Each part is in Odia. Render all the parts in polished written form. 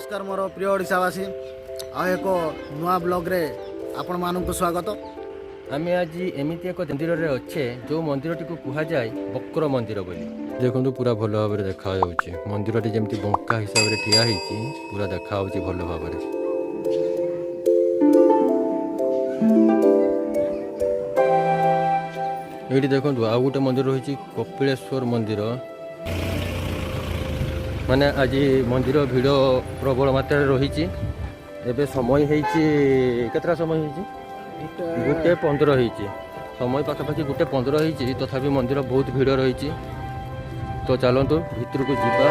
नमस्कार मोर प्रिय ओडावासी एक नुआ ब्लॉग्रे आपण मानक स्वागत। आम आज एमती एक मंदिर में अच्छे जो मंदिर टी कह जाए वक्र मंदिर बोली देखो पूरा भल भाव में देखा मंदिर टी जमी बंका हिसाब से ठिया पूरा देखा भल भाव में। ये देखो आउ गोटे मंदिर रही कपिलेश्वर मंदिर माने आज मंदिर भिड़ प्रबल मात्रा रही एबे समय केतरा समय गोटे 15 होती समय पाखापाखि गोटे 15 होती तथापि मंदिर बहुत भिड़ रही तो चलतु भितर को जीवा।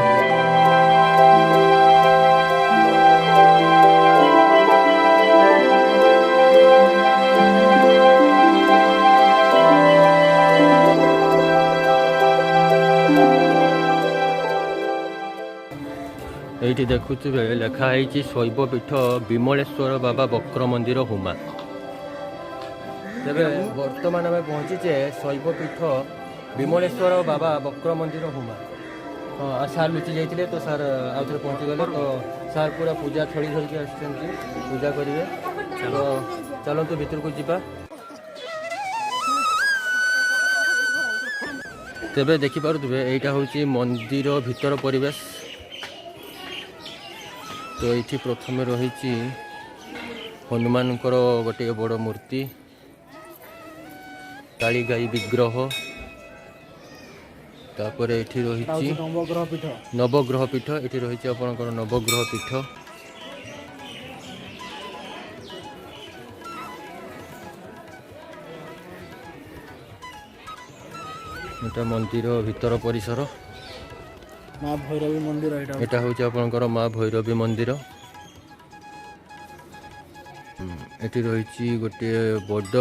ये देखुवे लिखाई शैवपीठ विमलेश्वर बाबा वक्र मंदिर हुमा। तेरे बर्तमान आम पहुँचीचे शैवपीठ विमलेश्वर बाबा वक्र मंदिर हुमा। हाँ सार लुचि जाते तो सार आउ थे पहुँची गले तो सार पूरा पूजा थड़ी धरिकी आसुँच पूजा करेंगे तो चलतु भीतर को जीवा। तेरे देखिपे यहाँ हूँ मंदिर भीतर परिवेश तो ये प्रथम रही हनुमान गोटे बड़ मूर्ति काली गाई विग्रह तापर ये रही नवग्रह पीठ ये रही आपंकर नवग्रह पीठ एटा मंदिर भीतर परिसर माँ भैरवी मंदिर यहाँ हूँ आपंकर माँ भैरवी मंदिर ये रही गोटे बड़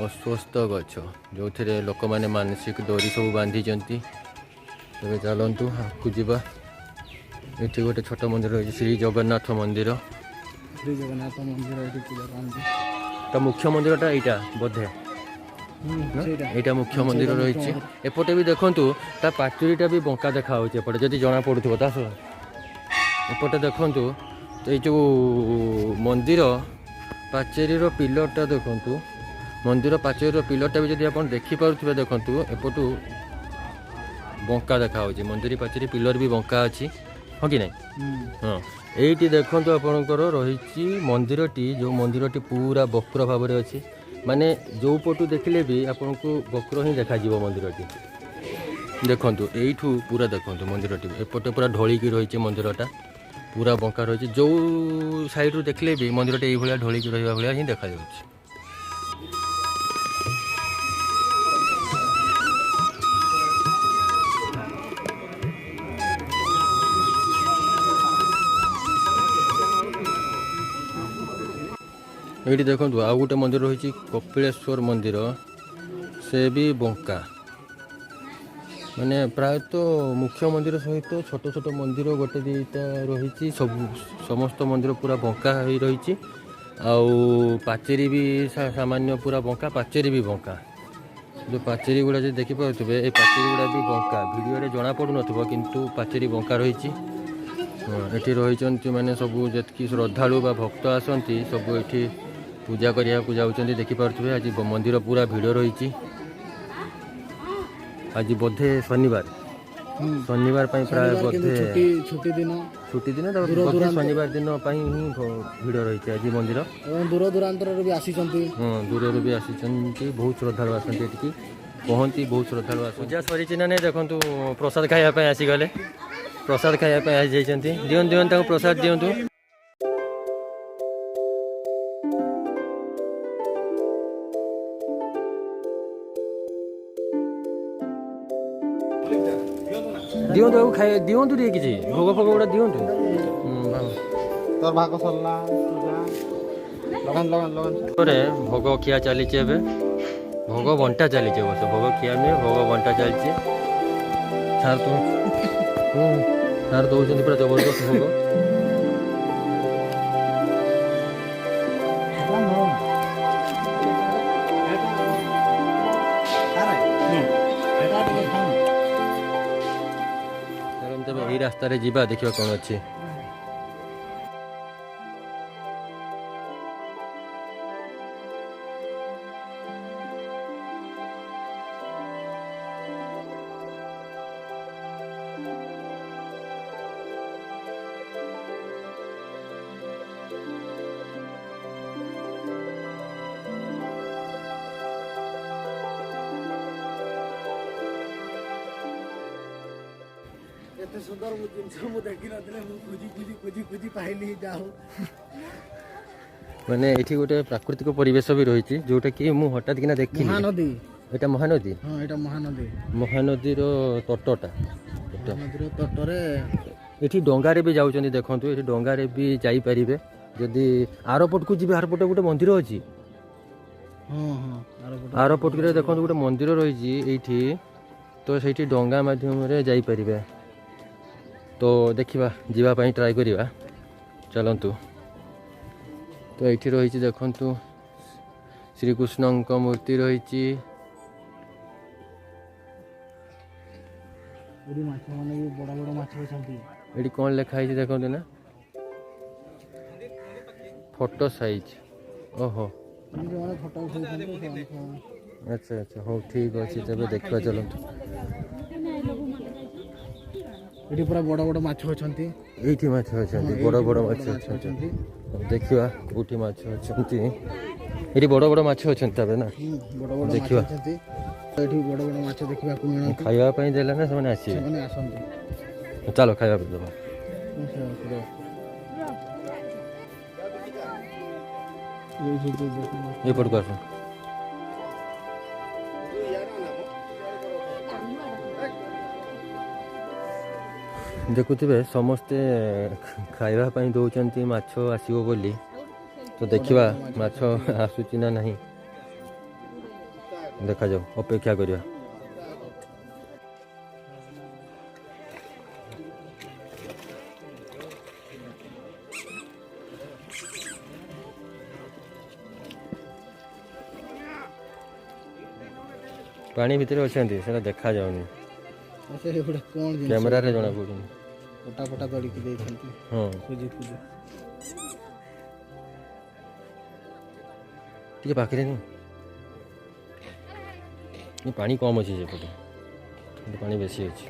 अस्वस्थ गछ जो थे लोक मैंने मानसिक डोरी सब बांधी तेरे चलतु आगे जावा। ये गोटे छोट मंदिर रही श्री जगन्नाथ मंदिर श्री जगन्नाथ मंदिर मुख्य मंदिरटा यहाँ बोधे यहाँ मुख्य मंदिर रही एपटे भी देखु ता पाचुरीटा भी बंका देखा एपटे जदि जना पड़ुव ता एपटे देखु तो ये जो मंदिर पाचेरीर पिलरटा देखु मंदिर पाचेरीर पिलरटा भी जब आप देखिपे देखु एपटू बंका देखा मंदिर पाचेरी पिलर भी बंका अच्छी हाँ कि नहीं। हाँ ये देखु आपणकर रही मंदिरटी जो मंदिरटी पूरा वक्र भाव में अच्छी माने जो पटू देखिले भी आपन को वक्र ही देखा मंदिरटी देखु यू पूरा देखु मंदिरटी एपटे पूरा ढलिकी रही मंदिरटा पूरा बंका रही जो साइड रू देखले भी मंदिरटा ये ढलिकी रहा भाया ही देखा जाଉଛି। ये देखो आउ गोटे मंदिर रही कपिलेश्वर मंदिर से भी बंका माने प्रायतः मुख्य मंदिर सहित छोट छोट मंदिर गोटे दीटा रही सब समस्त मंदिर पूरा बंका ही रही पाचेरी भी सामान्य पूरा बंका पाचेरी भी बंका जो पाचेरी गुड़ा जो देखिपे ये पाचेरी गुड़ा भी बंका वीडियो जना पड़ू न किंतु पाचेरी बंका रही ये रही मैंने सब जी श्रद्धालु बा भक्त आसती सब ये पूजा करने को जाऊँच देखिपे आज मंदिर पूरा भिड़ रही आज बोधे शनिवार प्राय बोधे छुट्टी दिन बोधे शनिवार दिन ही भिड़ रही आज मंदिर दूर दूरांतर भी आसी दूर भी आसी बहुत श्रद्धालु आसती कहती बहुत श्रद्धालु आस पूजा सरी ना नहीं देखु प्रसाद खायापी आसीगले प्रसाद खायापी आसी जाती दिवं प्रसाद दिंतु दिंतु आगे खाए दिंतु टे कि भोग फोग गुड़ा दिंतु तोर भाग सरला लगन भोग खिया चली भोग बंटा चली बस भोग खिया नुहे भोग बंटा चलती सार तो सार दौरान पूरा जबरदस्त भोग यही रास्तार जा देखा कौन अच्छी ଏତେ ସୁନ୍ଦର ମୁଁ ଜିନିଷ ମୁଁ ଦେଖିନଥିଲି ମୁଁ ଖୋଜି ପାଇଲି ଯାହା ହଉ। ମାନେ ଏଠି ଗୋଟେ ପ୍ରାକୃତିକ ପରିବେଶ ବି ରହିଛି ଯୋଉଟାକି ମୁଁ ହଠାତ୍ କିନା ଦେଖିଲି। ମହାନଦୀ, ଏଇଟା ମହାନଦୀ, ହଁ ଏଇଟା ମହାନଦୀ, ମହାନଦୀର ତଟଟା। ମହାନଦୀର ତଟରେ ଏଠି ଡଙ୍ଗାରେ ବି ଯାଉଛନ୍ତି ଦେଖନ୍ତୁ, ଏଠି ଡଙ୍ଗାରେ ବି ଯାଇପାରିବେ। ଯଦି ଆର ପଟକୁ ଯିବେ, ଆର ପଟେ ଗୋଟେ ମନ୍ଦିର ଅଛି। ହଁ ଆର ପଟରେ ଦେଖନ୍ତୁ ଗୋଟେ ମନ୍ଦିର ରହିଛି ଏଇଠି, ତ ସେଇଠି ଡଙ୍ଗା ମାଧ୍ୟମରେ ଯାଇପାରିବେ। ତ ଦେଖିବା, ଯିବା ପାଇଁ ଟ୍ରାଏ କରିବା, ଚାଲନ୍ତୁ। ତ ଏଇଠି ରହିଛି ଦେଖନ୍ତୁ ଶ୍ରୀକୃଷ୍ଣଙ୍କ ମୂର୍ତ୍ତି ରହିଛି। ଏଠି ମାଛ ମାନେ ବି ବଡ଼ ବଡ଼ ମାଛ ଅଛନ୍ତି। ଏଠି କ'ଣ ଲେଖା ହେଇଛି ଦେଖନ୍ତୁ ନା, ଫଟୋ ସାଇଜ। ଓହୋ, ଯୋଉମାନେ ଫଟୋ ଉଠେଇଛନ୍ତି ଆଚ୍ଛା ଆଚ୍ଛା, ହଉ ଠିକ୍ ଅଛି, ତେବେ ଦେଖିବା ଚାଲନ୍ତୁ। ଏଠି ପୁରା ବଡ଼ ବଡ଼ ମାଛ ଅଛନ୍ତି। ଏଇଠି ମାଛ ଅଛନ୍ତି, ବଡ଼ ବଡ଼ ମାଛ ଅଛନ୍ତି। ଦେଖିବା କୋଉଠି ମାଛ ଅଛନ୍ତି। ଏଠି ବଡ଼ ବଡ଼ ମାଛ ଅଛନ୍ତି ତାପରେ ନା, ବଡ଼ ବଡ଼ ମାଛ ଦେଖିବା। ଅଛନ୍ତି। ଏଠି ବଡ଼ ବଡ଼ ମାଛ ଦେଖିବାକୁ ମିଳନ୍ତି। ଖାଇବା ପାଇଁ ଦେଲେ ନା ସେମାନେ ଆସିବେ। ସେମାନେ ଆସନ୍ତି। ଚାଲ ଖାଇବାକୁ ଦେବା। ଏପଟକୁ ଆସ। ଦେଖୁଥିବେ ସମସ୍ତେ ଖାଇବା ପାଇଁ ଦେଉଛନ୍ତି ମାଛ ଆସିବ ବୋଲି। ତ ଦେଖିବା ମାଛ ଆସୁଛି ନା ନାହିଁ, ଦେଖାଯାଉ, ଅପେକ୍ଷା କରିବା। ପାଣି ଭିତରେ ଅଛନ୍ତି, ସେଟା ଦେଖାଯାଉନି, କ୍ୟାମେରାରେ ଜଣା ପଡୁନି। ପଟା ପଟା ତଳିକି ଦେଇଛନ୍ତି। ହଁ, ଖୋଜି ଖୋଜି ଟିକେ ପାଖରେ ନି, ପାଣି କମ୍ ଅଛି ସେପଟେ, ପାଣି ବେଶୀ ଅଛି।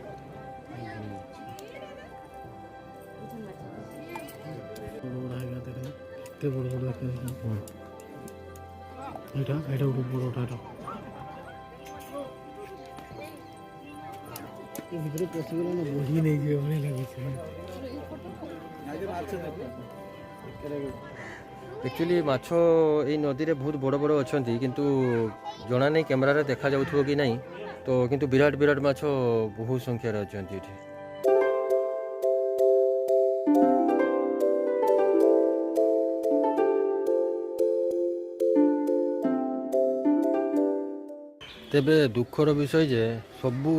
କେତେ ବଡ଼ ବଡ଼ ଏଇଟା ଏଇଟା ଗୋଟେ ବଡ଼ଟା। ଭିତରେ ପଶିଗଲେ ନା ବହି ନେଇଯିବେ ଭଳିଆ ଲାଗୁଛି। ଆକ୍ଚୁଆଲି ମାଛ ଏଇ ନଦୀରେ ବହୁତ ବଡ଼ ବଡ଼ ଅଛନ୍ତି, କିନ୍ତୁ ଜଣା ନାହିଁ କ୍ୟାମେରାରେ ଦେଖାଯାଉଥିବ କି ନାହିଁ। ତ କିନ୍ତୁ ବିରାଟ ବିରାଟ ମାଛ ବହୁତ ସଂଖ୍ୟାରେ ଅଛନ୍ତି ଏଠି। ତେବେ ଦୁଃଖର ବିଷୟ ଯେ ସବୁ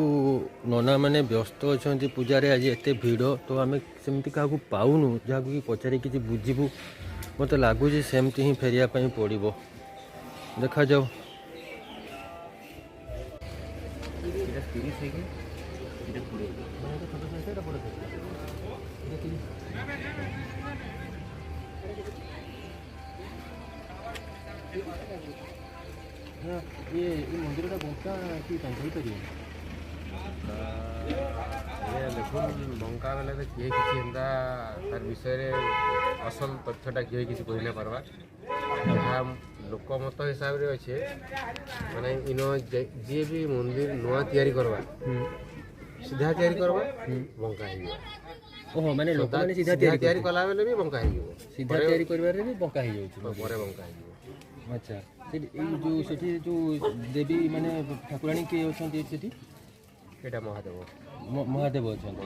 ନନାମାନେ ବ୍ୟସ୍ତ ଅଛନ୍ତି ପୂଜାରେ, ଆଜି ଏତେ ଭିଡ଼, ତ ଆମେ ସେମିତି କାହାକୁ ପାଉନୁ ଯାହାକୁ କି ପଚାରି କିଛି ବୁଝିବୁ। ମୋତେ ଲାଗୁଛି ସେମିତି ହିଁ ଫେରିବା ପାଇଁ ପଡ଼ିବ, ଦେଖାଯାଉ। ମନ୍ଦିରଟା ବଙ୍କା କି କହିପାରିବେ? ଦେଖୁନ୍ ବଙ୍କା ବେଲେ ତ କିଏ କିଛି ଏନ୍ତା ତାର୍ ବିଷୟରେ ଅସଲ ତଥ୍ୟଟା କିଏ କିଛି କହି ନାଇଁ ପାରବା। ଯାହା ଲୋକମତ ହିସାବରେ ଅଛେ, ମାନେ ଇନ ଯିଏ ବି ମନ୍ଦିର ନୂଆ ତିଆରି କରବା, ସିଧା ତିଆରି କରବା, ବଙ୍କା ହେଇଯିବ। ଓହୋ, ମାନେ ଲୋକମାନେ ସିଧା ତିଆରି କଲା ବେଲେ ବି ବଙ୍କା ହେଇଯିବ, ସିଧା ତିଆରି କରିବାରେ ବି ବଙ୍କା ହେଇଯାଉଛି, ପରେ ବଙ୍କା ହେଇଯିବ। ଆଚ୍ଛା, ସେଠି ଏଇ ଯେଉଁ ସେଠି ଯେଉଁ ଦେବୀ ମାନେ ଠାକୁରାଣୀ କିଏ ଅଛନ୍ତି ସେଠି? ଏଇଟା ମହାଦେବ, ମହାଦେବ ଅଛନ୍ତି।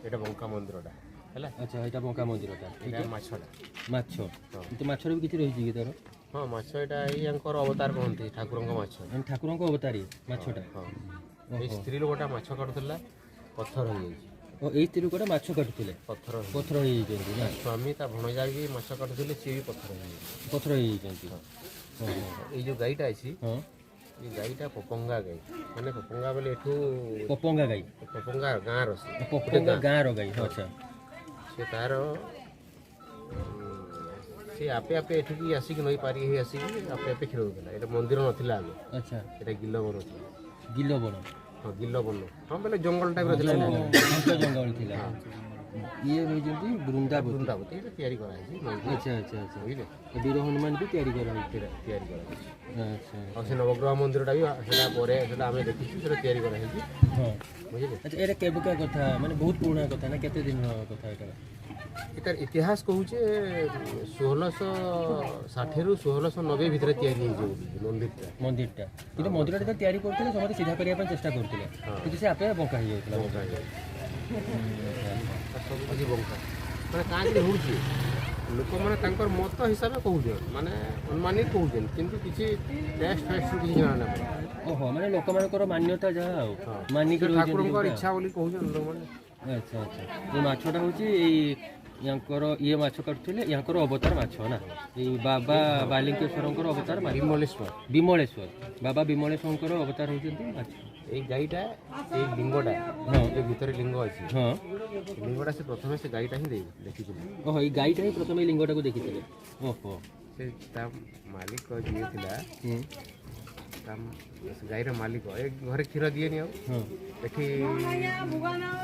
ଏଇଟା ବଙ୍କା ମନ୍ଦିରଟା ହେଲା। ଆଚ୍ଛା, ଏଇଟା ବଙ୍କା ମନ୍ଦିରଟା, ଏଇଟା ମାଛଟା। ମାଛ, ତ ମାଛର ବି କିଛି ରହିଛି କି ତାର? ହଁ, ମାଛ ଏଇଟା ଏଇ ଆଙ୍କର ଅବତାର କହନ୍ତି, ଠାକୁରଙ୍କ ମାଛ। ଠାକୁରଙ୍କ ଅବତାରୀ ମାଛଟା। ହଁ, ଏଇ ସ୍ତ୍ରୀ ଲୋକଟା ମାଛ କାଟୁଥିଲା, ପଥର ହେଇଯାଇଛି। ଓ, ଏଇ ସ୍ତ୍ରୀ ଲୋକଟା ମାଛ କାଟୁଥିଲେ, ପଥର ହେଇଯାଇଛନ୍ତି ନା? ସ୍ୱାମୀ ତା ଭଣଜା ବି ମାଛ କାଟୁଥିଲେ, ସିଏ ବି ପଥର ହେଇଯାଇଛି। ପଥର ହେଇଯାଇଛନ୍ତି। ଏଇ ଯେଉଁ ଗାଈଟା ଅଛି, ହଁ, ଏଇ ଗାଈଟା ପପଙ୍ଗା ଗାଈ, ମାନେ ପପଙ୍ଗା ବୋଲେ ଏଠୁ ପପଙ୍ଗା ଗାଈ, ପପଙ୍ଗା ଗାଁର, ପପଙ୍ଗା ଗାଁର ଗାଈ। ଆଚ୍ଛା, ସେ ତାର ସେ ଆପେ ଆପେ ଏଠିକି ଆସିକି ନଈ ପାରି ହେଇ ଆସିକି ଆପେ ଆପେ କ୍ଷୀର ଦେଉଥିଲା। ଏଇଟା ମନ୍ଦିର ନଥିଲା ଆଗ। ଆଚ୍ଛା, ଏଇଟା ଗିଲ ବନ ଥିଲା। ଗିଲ ବଣ? ହଁ, ଗିଲ ବନ, ହଁ, ବୋଲେ ଜଙ୍ଗଲ ଟାଇପ୍ର ଥିଲା। ଜଙ୍ଗଲ ଥିଲା। ଇଏ ରହିଛନ୍ତି ବୃନ୍ଦାବତୀ। ବୃନ୍ଦାବତୀ ଏଇଟା ତିଆରି କରାହେଇଛି ନଈରେ। ଆଚ୍ଛା ଆଚ୍ଛା ଆଚ୍ଛା। ବୁଝିଲେ ବୀର ହନୁମାନ ବି ତିଆରି କରାହେଇଛି। ସେଇଟା ତିଆରି କରାହେଇଛି। ଆଚ୍ଛା ଆଉ ସେ ନବଗ୍ରହ ମନ୍ଦିରଟା ବି ସେଟା ପରେ ସେଟା ଆମେ ଦେଖିଛୁ ସେଟା ତିଆରି କରାହେଇଛି ହଁ। ବୁଝିଲେ। ଆଚ୍ଛା ଏଇଟା କେବେକା କଥା ମାନେ ବହୁତ ପୁରୁଣା କଥା ନା କେତେ ଦିନର କଥା ଏଇଟା? ଏଟାର ଇତିହାସ କହୁଛେ 1660ରୁ 1690 ଭିତରେ ତିଆରି ହେଇଛି ମନ୍ଦିରଟା। ମନ୍ଦିରଟା କିନ୍ତୁ ମନ୍ଦିରଟା ଯେତେବେଳେ ତିଆରି କରୁଥିଲେ ସମସ୍ତେ ସିଧା କରିବା ପାଇଁ ଚେଷ୍ଟା କରୁଥିଲେ କିନ୍ତୁ ସେ ଆପେ ବଙ୍କା ହେଇଯାଉଥିଲା। ବଙ୍କା ହେଇଯାଇଛି ସବୁ କିଛି ବଙ୍କା ମାନେ କାହିଁକି ହେଉଛି ଲୋକମାନେ ତାଙ୍କର ମତ ହିସାବରେ କହୁଛନ୍ ମାନେ ଅନୁମାନିତ କହୁଛନ୍ କିନ୍ତୁ କିଛି ଟେଷ୍ଟ ଫେଷ୍ଟ କିଛି ଜଣା ନାହିଁ। ଓହୋ ମାନେ ଲୋକମାନଙ୍କର ମାନ୍ୟତା ଯାହା ଆଉ ମାନିକି ଠାକୁରଙ୍କର ଇଚ୍ଛା ବୋଲି କହୁଛନ୍ ଲୋକମାନେ। ଆଚ୍ଛା ଆଚ୍ଛା ଏ ମାଛଟା ହେଉଛି ଏଇ ୟାଙ୍କର ଇଏ ମାଛ କାଟୁଥିଲେ ୟାଙ୍କର ଅବତାର ମାଛ ନା ଏଇ ବାବା ବାଲିକେଶ୍ୱରଙ୍କର ଅବତାର ମାଛ ବିମଳେଶ୍ୱର ବାବା ବିମଳେଶ୍ୱରଙ୍କର ଅବତାର ହେଉଛନ୍ତି ମାଛ। ଏଇ ଗାଈଟା ଏଇ ଲିଙ୍ଗଟା ଯୋଉ ଭିତରେ ଲିଙ୍ଗ ଅଛି ହଁ ଲିଙ୍ଗଟା ସେ ପ୍ରଥମେ ସେ ଗାଈଟା ହିଁ ଦେଖିଥିଲେ। ଓହୋ ଏଇ ଗାଈଟା ହିଁ ପ୍ରଥମେ ଏଇ ଲିଙ୍ଗଟାକୁ ଦେଖିଥିଲେ। ଓହୋ ସେ ତା ମାଲିକ ଯିଏ ଥିଲା ତା ଗାଈର ମାଲିକ ଏ ଘରେ କ୍ଷୀର ଦିଏନି ଆଉ ହଁ ଏଠି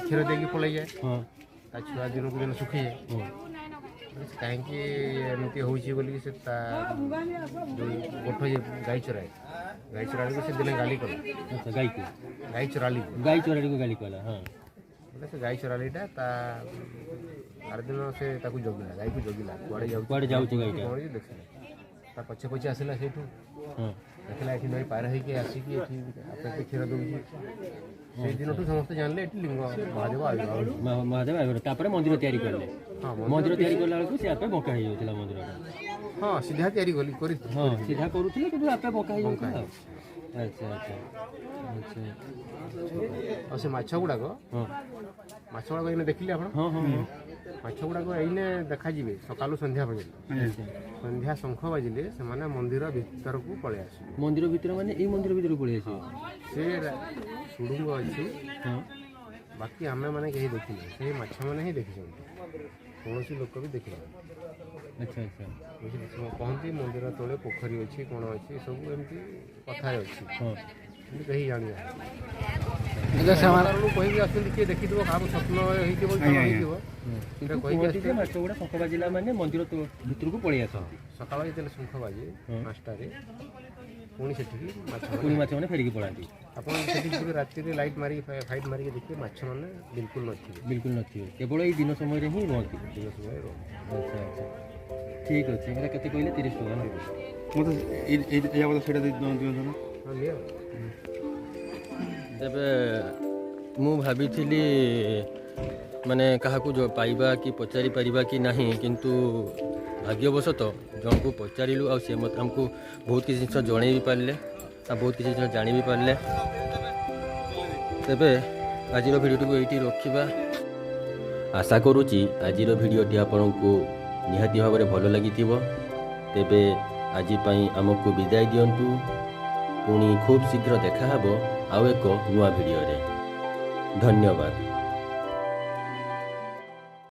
କ୍ଷୀର ଦେଇକି ପଳେଇଯାଏ ହଁ ତା ଛୁଆ ଦିନକୁ ଦିନ ଶୁଖିଯାଏ। କାହିଁକି ଏମିତି ହେଉଛି ବୋଲିକି ସେ ତା ଯୋଉ ଗୋଠ ଗାଈ ଚରାଳିକୁ ସେ ଦିନେ ଗାଳି କଲା। ଆଚ୍ଛା ଗାଈକୁ ଗାଈ ଚୋରାଳିକୁ ଗାଳି କଲା ହଁ ବୋଲେ ସେ ଗାଈ ଚରାଳିଟା ତା ଆର ଦିନ ସେ ତାକୁ ଜଗିଲା ଗାଈକୁ ଜଗିଲା କୁଆଡ଼େ ଯାଉଛି ଗାଈଟା କ'ଣ ଦେଖିଲା ତା ପଛେ ପଛେ ଆସିଲା ସେଇଠୁ ହଁ ଦେଖିଲା ଏଠି ନଈ ପାର ହେଇକି ଆସିକି ଏଠି ଆପେ କ୍ଷୀର ଦେଉଛି। ସେଇ ଦିନଠୁ ସମସ୍ତେ ଜାଣିଲେ ଏଠି ଲିଙ୍ଗ ମହାଦେବ ଆବିର୍ଭାବ ହେଇଛି। ମହାଦେବ ଆବିର୍ଭାବ ତାପରେ ମନ୍ଦିର ତିଆରି କଲେ। ହଁ ମନ୍ଦିର ତିଆରି କଲା ବେଳକୁ ସେ ଆପେ ବଙ୍କା ହେଇଯାଉଥିଲା ମନ୍ଦିରଟା। ହଁ ସିଧା ତିଆରି କରି ହଁ ସିଧା କରୁଥିଲେ କିନ୍ତୁ ଆପେ ବଙ୍କା ହେଇଯାଉଥିଲା ଆଉ। ଆଚ୍ଛା ଆଚ୍ଛା ଆଚ୍ଛା ଆଉ ସେ ମାଛ ଗୁଡ଼ାକ ଏଇନେ ଦେଖିଲେ ଆପଣ ହଁ ହଁ ମାଛ ଗୁଡ଼ାକ ଏଇନେ ଦେଖାଯିବେ ସକାଳୁ ସନ୍ଧ୍ୟା ପର୍ଯ୍ୟନ୍ତ। ସନ୍ଧ୍ୟା ଶଙ୍ଖ ବାଜିଲେ ସେମାନେ ମନ୍ଦିର ଭିତରକୁ ପଳେଇ ଆସିବେ। ମନ୍ଦିର ଭିତରେ ମାନେ ଏଇ ମନ୍ଦିର ଭିତରକୁ ପଳେଇ ଆସିବେ। ସେ ସୁଡ଼ୁଙ୍ଗ ଅଛି ହଁ ବାକି ଆମେମାନେ କେହି ଦେଖିନୁ ସେଇ ମାଛମାନେ ହିଁ ଦେଖିଛନ୍ତି କୌଣସି ଲୋକ ବି ଦେଖିନାହାନ୍ତି। ଆଚ୍ଛା ଆଚ୍ଛା ବୁଝିଲେ କହନ୍ତି ମନ୍ଦିର ତଳେ ପୋଖରୀ ଅଛି କ'ଣ ଅଛି ସବୁ ଏମିତି କଥାରେ ଅଛି ହଁ କିନ୍ତୁ କେହି ଜାଣିନାହାନ୍ତି। ସେମାନେ କହିକି ଆସୁଛନ୍ତି କିଏ ଦେଖିଥିବ କାହାକୁ ସ୍ୱପ୍ନ ହେଇଥିବ ହେଇଥିବ କିନ୍ତୁ କୁହନ୍ତି ଯେ ମାଛ ଗୁଡ଼ା ଶଙ୍ଖ ବାଜିଲା ମାନେ ମନ୍ଦିର ଭିତରକୁ ପଳେଇ ଆସନ୍ତି। ସକାଳ ଯେତେବେଳେ ଶଙ୍ଖ ବାଜେ 5ଟାରେ ପୁଣି ସେଠିକି ମାଛମାନେ ଫେରିକି ପଳାନ୍ତି। ଆପଣ ସେଠି ଯିବେ ରାତିରେ ଲାଇଟ୍ ମାରିକି ଫାଇଟ୍ ମାରିକି ଦେଖିବେ ମାଛମାନେ ବିଲକୁଲ ନଥିବେ କେବଳ ଏଇ ଦିନ ସମୟରେ ହିଁ ରୁହନ୍ତି। ଦିନ ସମୟରେ ଆଚ୍ଛା ଆଚ୍ଛା ଠିକ୍ ଅଛି ଏଇଟା କେତେ କହିଲେ 30 ଟଙ୍କା ନା ମୋତେ ସେଇଟା ଦିଅନ୍ତୁ ନା। ହଁ ନିଅ। ତେବେ ମୁଁ ଭାବିଥିଲି ମାନେ କାହାକୁ ପାଇବା କି ପଚାରି ପାରିବା କି ନାହିଁ କିନ୍ତୁ ଭାଗ୍ୟବଶତଃ ଜଣକୁ ପଚାରିଲୁ ଆଉ ସେ ଆମକୁ ବହୁତ କିଛି ଜିନିଷ ଜଣେଇ ବି ପାରିଲେ ଆଉ ବହୁତ କିଛି ଜିନିଷ ଜାଣି ବି ପାରିଲେ। ତେବେ ଆଜିର ଭିଡ଼ିଓଟିକୁ ଏଇଠି ରଖିବା। ଆଶା କରୁଛି ଆଜିର ଭିଡ଼ିଓଟି ଆପଣଙ୍କୁ ନିହାତି ଭାବରେ ଭଲ ଲାଗିଥିବ। ତେବେ ଆଜି ପାଇଁ ଆମକୁ ବିଦାୟ ଦିଅନ୍ତୁ। ପୁଣି ଖୁବ୍ ଶୀଘ୍ର ଦେଖାହେବ ଆଉ ଏକ ନୂଆ ଭିଡ଼ିଓରେ। ଧନ୍ୟବାଦ।